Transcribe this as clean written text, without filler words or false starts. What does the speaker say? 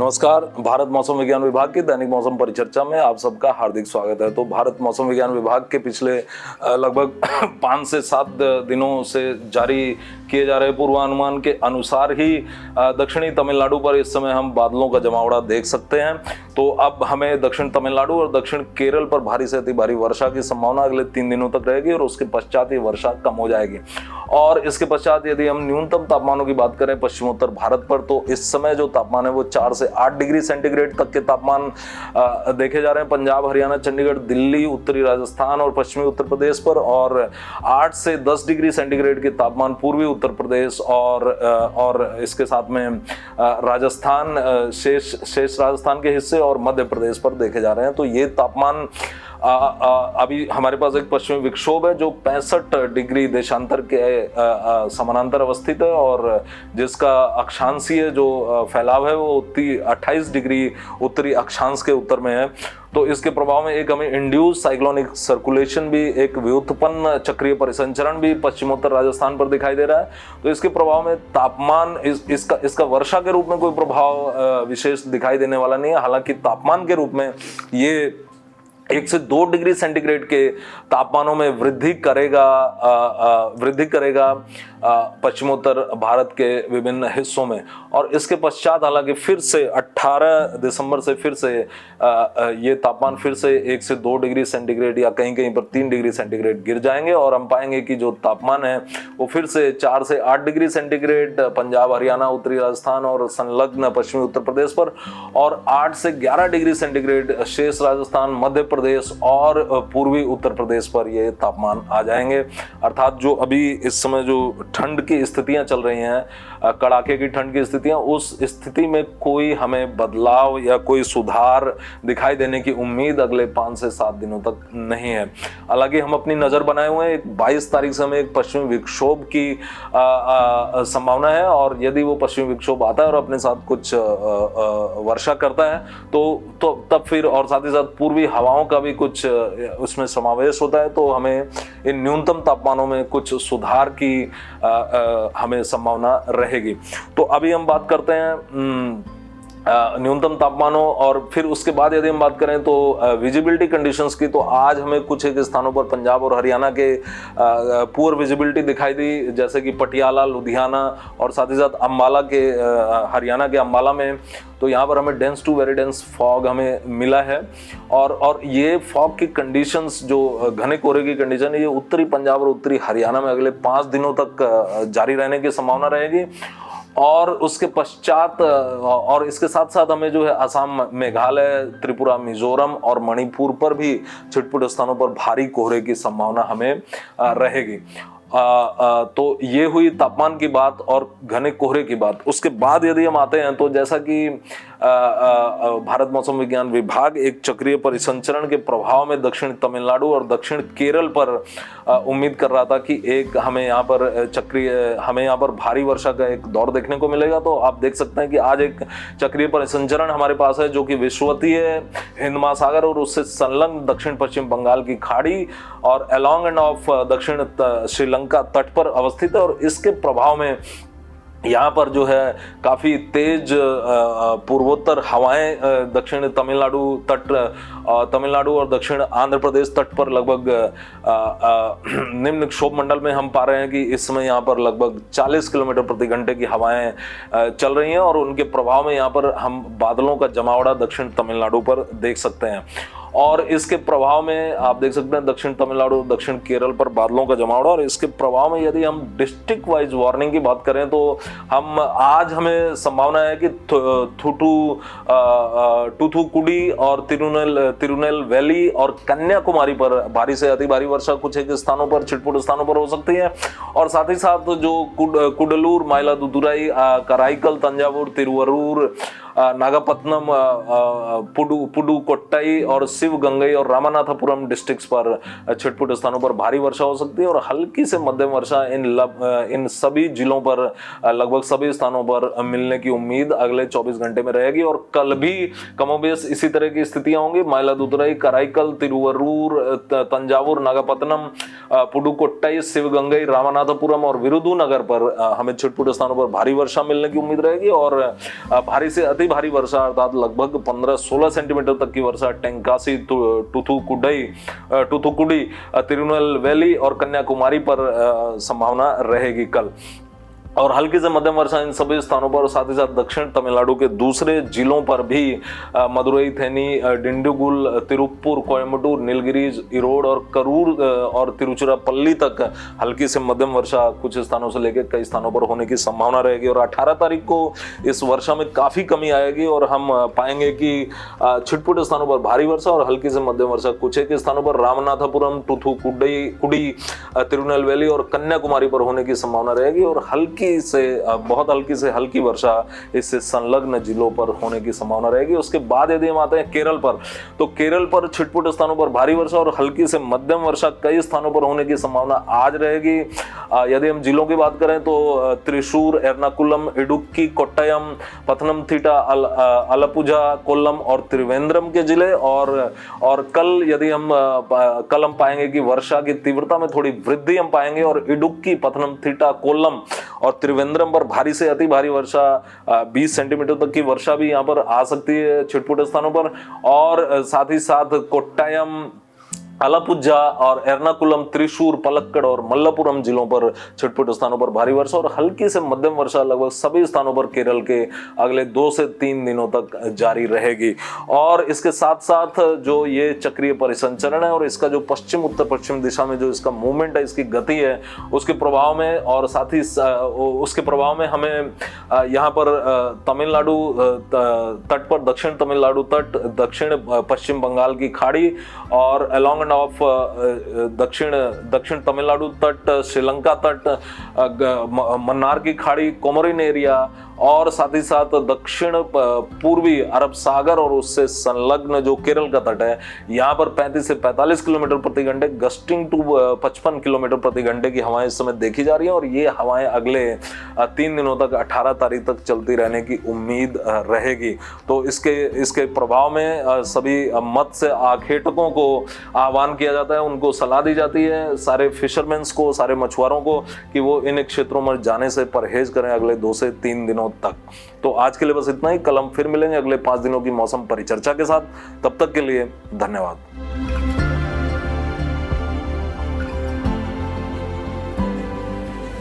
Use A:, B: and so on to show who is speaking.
A: नमस्कार। भारत मौसम विज्ञान विभाग की दैनिक मौसम परिचर्चा में आप सबका हार्दिक स्वागत है। तो भारत मौसम विज्ञान विभाग के पिछले लगभग 5 से 7 दिनों से जारी किए जा रहे पूर्वानुमान के अनुसार ही दक्षिणी तमिलनाडु पर इस समय हम बादलों का जमावड़ा देख सकते हैं। तो अब हमें दक्षिण तमिलनाडु और दक्षिण केरल पर भारी से अति भारी वर्षा की संभावना अगले 3 दिनों तक रहेगी और उसके पश्चात ये वर्षा कम हो जाएगी। और इसके पश्चात यदि हम न्यूनतम तापमानों की बात करें पश्चिमोत्तर भारत पर, तो इस समय जो तापमान है वो 4 से 8 डिग्री सेंटीग्रेड तक के तापमान देखे जा रहे हैं पंजाब, हरियाणा, चंडीगढ़, दिल्ली, उत्तरी राजस्थान और पश्चिमी उत्तर प्रदेश पर, और 8 से 10 डिग्री सेंटीग्रेड के तापमान पूर्वी उत्तर प्रदेश और इसके साथ में राजस्थान, शेष राजस्थान के हिस्से और मध्य प्रदेश पर देखे जा रहे हैं। तो ये तापमान अभी हमारे पास एक पश्चिमी विक्षोभ है जो 65 डिग्री देशांतर के समानांतर अवस्थित है और जिसका अक्षांशीय जो फैलाव है वो 28 डिग्री उत्तरी अक्षांश के उत्तर में है। तो इसके प्रभाव में एक हमें इंड्यूस साइक्लोनिक सर्कुलेशन भी, एक व्युत्पन्न चक्रीय परिसंचरण भी पश्चिमोत्तर राजस्थान पर दिखाई दे रहा है। तो इसके प्रभाव में तापमान इसका वर्षा के रूप में कोई प्रभाव विशेष दिखाई देने वाला नहीं है। हालांकि तापमान के रूप में ये 1 से 2 डिग्री सेंटीग्रेड के तापमानों में वृद्धि करेगा पश्चिमोत्तर भारत के विभिन्न हिस्सों में। और इसके पश्चात हालांकि फिर से 18 दिसंबर से फिर से ये तापमान फिर से 1 से 2 डिग्री सेंटीग्रेड या कहीं कहीं पर 3 डिग्री सेंटीग्रेड गिर जाएंगे और हम पाएंगे कि जो तापमान है वो फिर से 4 से 8 डिग्री सेंटीग्रेड पंजाब, हरियाणा, उत्तरी राजस्थान और संलग्न पश्चिमी उत्तर प्रदेश पर, और 8 से 11 डिग्री सेंटीग्रेड शेष राजस्थान, मध्य प्रदेश और पूर्वी उत्तर प्रदेश पर ये तापमान आ जाएंगे। अर्थात जो अभी इस समय जो ठंड की स्थितियां चल रही हैं, कड़ाके की ठंड की स्थितियां, उस स्थिति में कोई हमें बदलाव या कोई सुधार दिखाई देने की उम्मीद अगले 5 से 7 दिनों तक नहीं है। हालांकि हम अपनी नजर बनाए हुए हैं, 22 तारीख से हमें एक पश्चिमी विक्षोभ की संभावना है और यदि वो पश्चिमी विक्षोभ आता है और अपने साथ कुछ वर्षा करता है तो तब फिर, और साथ ही साथ पूर्वी हवाओं का भी कुछ उसमें समावेश होता है, तो हमें इन न्यूनतम तापमानों में कुछ सुधार की हमें संभावना रहेगी। तो अभी हम बात करते हैं न्यूनतम तापमानों, और फिर उसके बाद यदि हम बात करें तो विजिबिलिटी कंडीशंस की, तो आज हमें कुछ एक स्थानों पर पंजाब और हरियाणा के पुअर विजिबिलिटी दिखाई दी, जैसे कि पटियाला, लुधियाना और साथ ही साथ अम्बाला के हरियाणा के अम्बाला में। तो यहाँ पर हमें dense to very dense fog हमें मिला है और ये फॉग की कंडीशंस, जो घने कोहरे की कंडीशन है, ये उत्तरी पंजाब और उत्तरी हरियाणा में अगले 5 दिनों तक जारी रहने की संभावना रहेगी। और उसके पश्चात और इसके साथ साथ हमें जो है असम, मेघालय, त्रिपुरा, मिजोरम और मणिपुर पर भी छिटपुट स्थानों पर भारी कोहरे की संभावना हमें रहेगी। तो ये हुई तापमान की बात और घने कोहरे की बात। उसके बाद यदि हम आते हैं तो जैसा कि भारत मौसम विज्ञान विभाग एक चक्रीय परिसंचरण के प्रभाव में दक्षिण तमिलनाडु और दक्षिण केरल पर उम्मीद कर रहा था कि हमें यहाँ पर भारी वर्षा का एक दौर देखने को मिलेगा। तो आप देख सकते हैं कि आज एक चक्रीय परिसंचरण हमारे पास है जो कि विषुवतीय हिंद महासागर और उससे संलग्न दक्षिण पश्चिम बंगाल की खाड़ी और अलोंग एंड ऑफ दक्षिण श्रीलंका तट पर अवस्थित है। और इसके प्रभाव में यहाँ पर जो है काफ़ी तेज पूर्वोत्तर हवाएं दक्षिण तमिलनाडु और दक्षिण आंध्र प्रदेश तट पर लगभग निम्न क्षोभ मंडल में हम पा रहे हैं कि इस समय यहाँ पर लगभग 40 किलोमीटर प्रति घंटे की हवाएं चल रही हैं और उनके प्रभाव में यहाँ पर हम बादलों का जमावड़ा दक्षिण तमिलनाडु पर देख सकते हैं। और इसके प्रभाव में आप देख सकते हैं दक्षिण तमिलनाडु, दक्षिण केरल पर बादलों का जमावड़ा। और इसके प्रभाव में यदि हम डिस्ट्रिक्ट वाइज वार्निंग की बात करें तो हमें संभावना है कि थूथुकुडी और तिरुनेलवेली और कन्याकुमारी पर भारी से अति भारी वर्षा कुछ एक स्थानों पर, छिटपुट स्थानों पर हो सकती है। और साथ ही साथ जो कुडलूर, माइलादुथुराई, कराईकल, तंजावुर, तिरुवरूर, नागपट्टनम, पुडुकोट्टई और शिवगंगई और रामनाथपुरम डिस्ट्रिक्ट्स पर छिटपुट स्थानों पर भारी वर्षा हो सकती है और हल्की से मध्यम वर्षा इन सभी जिलों पर लगभग सभी स्थानों पर मिलने की उम्मीद अगले 24 घंटे में रहेगी। और कल भी कमोबेश इसी तरह की स्थितियां होंगी। माइलादुतुरई, कराईकल, तिरुवरूर, तंजावुर, नागपट्टनम, पुडुकोट्टई, शिवगंगई, रामनाथपुरम और विरुधुनगर पर हमें छिटपुट स्थानों पर भारी वर्षा मिलने की उम्मीद रहेगी। और भारी से अति भारी वर्षा अर्थात लगभग 15-16 सेंटीमीटर तक की वर्षा टेंकासी, टूथुकुडी, तिरुनेलवेली और कन्याकुमारी पर संभावना रहेगी कल। और हल्की से मध्यम वर्षा इन सभी स्थानों पर, साथ ही साथ दक्षिण तमिलनाडु के दूसरे जिलों पर भी मदुरई, थेनी, डिंडीगुल, तिरुप्पुर, कोयम्बटूर, नीलगिरीज, इरोड और करूर और तिरुचिरापल्ली तक हल्की से मध्यम वर्षा कुछ स्थानों से लेकर कई स्थानों पर होने की संभावना रहेगी। और 18 तारीख को इस वर्षा में काफी कमी आएगी और हम पाएंगे कि छिटपुट स्थानों पर भारी वर्षा और हल्की से मध्यम वर्षा कुछ एक स्थानों पर रामनाथपुरम, टूथुकुडी, तिरुनेलवेली और कन्याकुमारी पर होने की संभावना रहेगी। और बहुत हल्की से हल्की वर्षा इससे संलग्न जिलों पर होने की संभावना रहेगी। उसके बाद यदि हम आते हैं केरल पर, तो केरल पर छिटपुट स्थानों पर भारी वर्षा और हल्की से मध्यम वर्षा कई स्थानों पर होने की संभावना आज रहेगी। यदि हम जिलों की बात करें तो त्रिशूर, एर्नाकुलम, इडुक्की, कोट्टयम, पथनमथिट्टा, आलपुझा, कोल्लम और त्रिवेंद्रम के जिले। और कल यदि हम पाएंगे कि वर्षा की तीव्रता में थोड़ी वृद्धि हम पाएंगे और इडुक्की, पथनमथिट्टा, कोल्लम और त्रिवेंद्रम पर भारी से अति भारी वर्षा 20 सेंटीमीटर तक की वर्षा भी यहाँ पर आ सकती है छिटपुट स्थानों पर। और साथ ही साथ कोट्टयम, आलापुझा और एर्नाकुलम, त्रिशूर, पलक्कड़ और मल्लपुरम जिलों पर छिटपुट स्थानों पर भारी वर्षा और हल्की से मध्यम वर्षा लगभग सभी स्थानों पर केरल के अगले 2 से 3 दिनों तक जारी रहेगी। और इसके साथ साथ जो ये चक्रीय परिसंचरण है और इसका जो पश्चिम उत्तर पश्चिम दिशा में जो इसका मूवमेंट है, इसकी गति है, उसके प्रभाव में और साथ ही उसके प्रभाव में हमें यहाँ पर तमिलनाडु तट पर, दक्षिण तमिलनाडु तट, दक्षिण पश्चिम बंगाल की खाड़ी और अलॉन्ग ऑफ दक्षिण तमिलनाडु तट, श्रीलंका तट, मन्नार की खाड़ी, कोमोरिन एरिया और साथ ही साथ दक्षिण पूर्वी अरब सागर और उससे संलग्न जो केरल का तट है, यहाँ पर 35 से 45 किलोमीटर प्रति घंटे, गस्टिंग टू 55 किलोमीटर प्रति घंटे की हवाएं इस समय देखी जा रही हैं। और ये हवाएं अगले 3 दिनों तक 18 तारीख तक चलती रहने की उम्मीद रहेगी। तो इसके प्रभाव में सभी मत्स्य आखेटकों को आह्वान किया जाता है, उनको सलाह दी जाती है, सारे फिशरमैन्स को, सारे मछुआरों को, कि वो इन क्षेत्रों में जाने से परहेज करें अगले 2 से 3 दिनों तक। तो आज के लिए बस इतना ही। कल हम फिर मिलेंगे अगले 5 दिनों की मौसम परिचर्चा के साथ। तब तक के लिए धन्यवाद।